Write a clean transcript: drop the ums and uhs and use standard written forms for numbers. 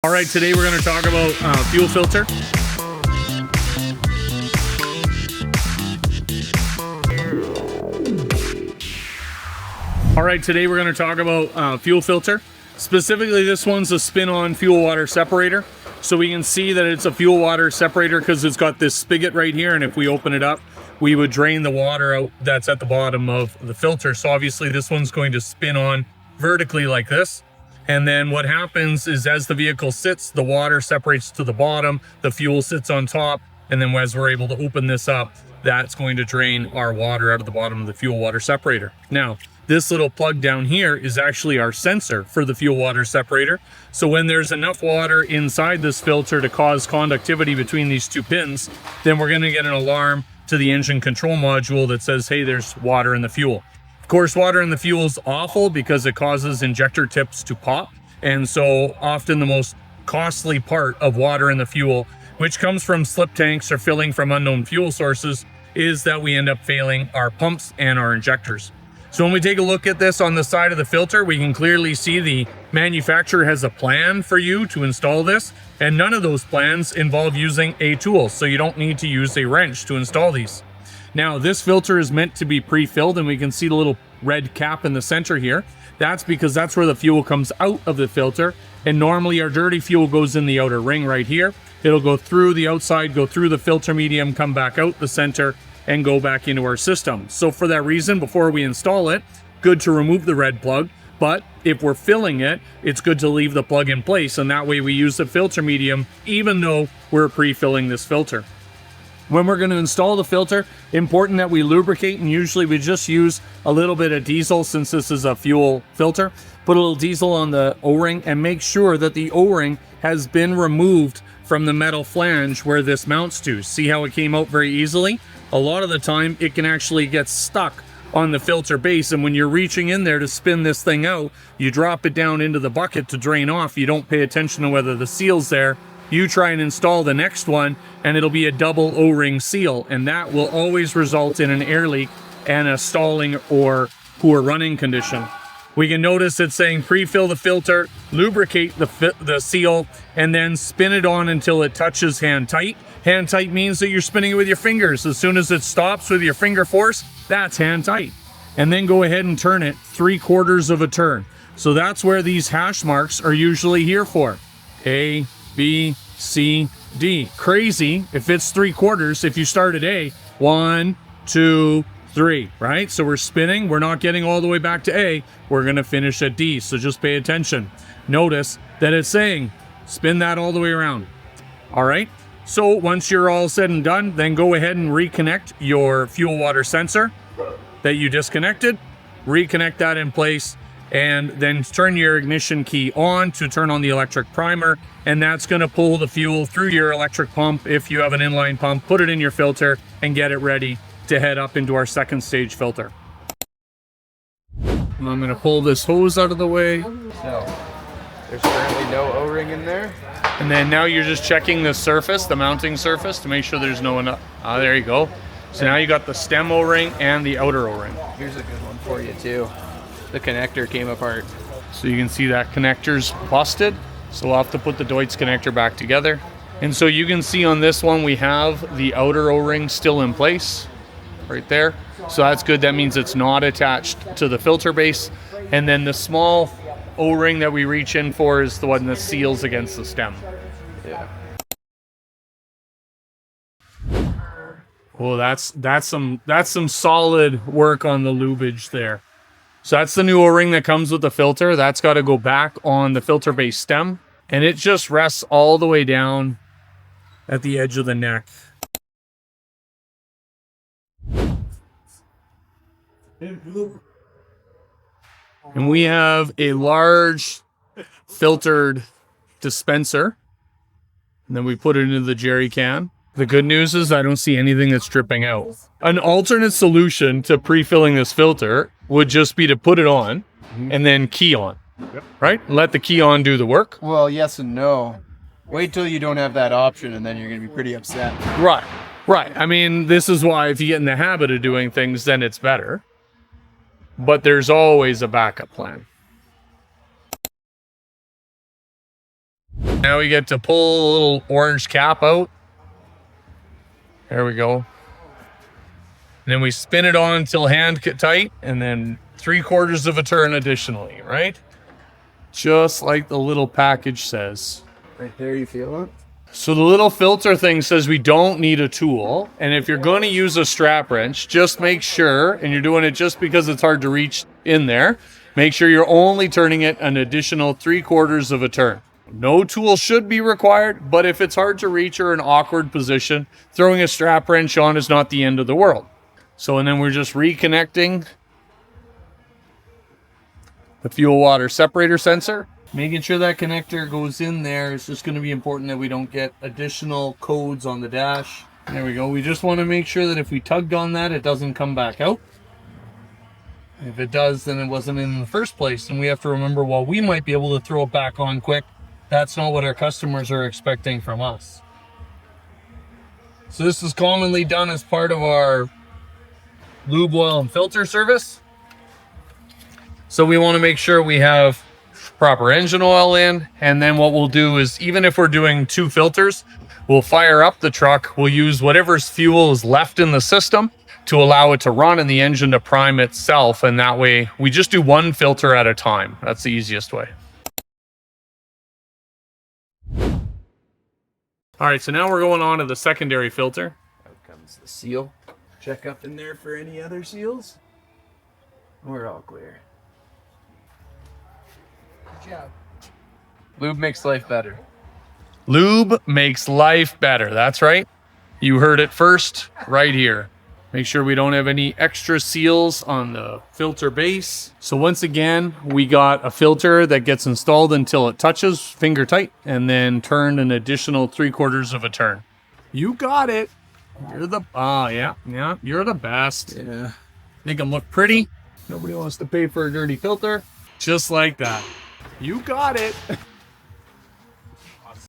All right, today we're going to talk about fuel filter. All right, today we're going to talk about fuel filter. Specifically, this one's a spin-on fuel water separator. So we can see that it's a fuel water separator because it's got this spigot right here, and if we open it up, we would drain the water out that's at the bottom of the filter. So obviously this one's going to spin on vertically like this. And then what happens is as the vehicle sits, the water separates to the bottom, the fuel sits on top, and then as we're able to open this up, that's going to drain our water out of the bottom of the fuel water separator. Now, this little plug down here is actually our sensor for the fuel water separator. So when there's enough water inside this filter to cause conductivity between these two pins, then we're going to get an alarm to the engine control module that says, hey, there's water in the fuel. Of course, water in the fuel is awful because it causes injector tips to pop. And so often the most costly part of water in the fuel, which comes from slip tanks or filling from unknown fuel sources, is that we end up failing our pumps and our injectors. So when we take a look at this on the side of the filter, we can clearly see the manufacturer has a plan for you to install this, and none of those plans involve using a tool. So you don't need to use a wrench to install these. Now, this filter is meant to be pre-filled, and we can see the little red cap in the center here. That's because that's where the fuel comes out of the filter. And normally our dirty fuel goes in the outer ring right here. It'll go through the outside, go through the filter medium, come back out the center, and go back into our system. So for that reason, before we install it, good to remove the red plug. But if we're filling it, it's good to leave the plug in place. And that way we use the filter medium, even though we're pre-filling this filter. When we're going to install the filter, important that we lubricate, and usually we just use a little bit of diesel since this is a fuel filter. Put a little diesel on the O-ring and make sure that the O-ring has been removed from the metal flange where this mounts to. See how it came out very easily? A lot of the time it can actually get stuck on the filter base, and when you're reaching in there to spin this thing out, you drop it down into the bucket to drain off. You don't pay attention to whether the seal's there. You try and install the next one and it'll be a double O-ring seal, and that will always result in an air leak and a stalling or poor running condition. We can notice it's saying pre-fill the filter, lubricate the seal, and then spin it on until it touches hand tight. Hand tight means that you're spinning it with your fingers. As soon as it stops with your finger force, that's hand tight. And then go ahead and turn it 3/4 of a turn. So that's where these hash marks are usually here for. A, B, C, D. Crazy if it's 3/4 if you start at A. 1, 2, 3, right? So we're spinning, we're not getting all the way back to A, we're gonna finish at D, so just pay attention. Notice that it's saying, spin that all the way around. All right, so once you're all said and done, then go ahead and reconnect your fuel water sensor that you disconnected, reconnect that in place, and then turn your ignition key on to turn on the electric primer, and that's going to pull the fuel through your electric pump. If you have an inline pump, put it in your filter and get it ready to head up into our second stage filter. And I'm going to pull this hose out of the way. So there's currently no O-ring in there. And then now you're just checking the surface, the mounting surface, to make sure there's no enough. There you go. So now you got the stem O-ring and the outer O-ring. Here's a good one for you too. The connector came apart. So you can see that connector's busted. So we'll have to put the Deutz connector back together. And so you can see on this one, we have the outer O-ring still in place right there. So that's good. That means it's not attached to the filter base. And then the small O-ring that we reach in for is the one that seals against the stem. Yeah. Well, that's some solid work on the lubage there. So that's the new O-ring that comes with the filter. That's got to go back on the filter base stem, and it just rests all the way down at the edge of the neck. And we have a large filtered dispenser, and then we put it into the jerry can. The good news is I don't see anything that's dripping out. An alternate solution to pre-filling this filter would just be to put it on and then key on, right? Let the key on do the work. Well, yes and no. Wait till you don't have that option and then you're going to be pretty upset. Right. I mean, this is why if you get in the habit of doing things, then it's better. But there's always a backup plan. Now we get to pull a little orange cap out. There we go. And then we spin it on until hand tight, and then 3/4 of a turn additionally, right? Just like the little package says. Right there, you feel it? So the little filter thing says we don't need a tool. And if you're going to use a strap wrench, just make sure, and you're doing it just because it's hard to reach in there, make sure you're only turning it an additional 3/4 of a turn. No tool should be required, but if it's hard to reach or an awkward position, throwing a strap wrench on is not the end of the world. So, and then we're just reconnecting the fuel water separator sensor. Making sure that connector goes in there. It's just going to be important that we don't get additional codes on the dash. There we go. We just want to make sure that if we tugged on that, it doesn't come back out. If it does, then it wasn't in the first place. And we have to remember, while we might be able to throw it back on quick, that's not what our customers are expecting from us. So this is commonly done as part of our lube, oil, and filter service. So we want to make sure we have proper engine oil in, and then what we'll do is, even if we're doing 2 filters, we'll fire up the truck. We'll use whatever's fuel is left in the system to allow it to run and the engine to prime itself, and that way we just do 1 filter at a time. That's the easiest way. All right, so now we're going on to the secondary filter. Out comes the seal. Check up in there for any other seals. We're all clear. Good job. Lube makes life better. Lube makes life better. That's right. You heard it first right here. Make sure we don't have any extra seals on the filter base. So once again, we got a filter that gets installed until it touches, finger tight, and then turn an additional 3/4 of a turn. You got it. You're the, yeah, you're the best. Yeah. Make them look pretty. Nobody wants to pay for a dirty filter. Just like that. You got it.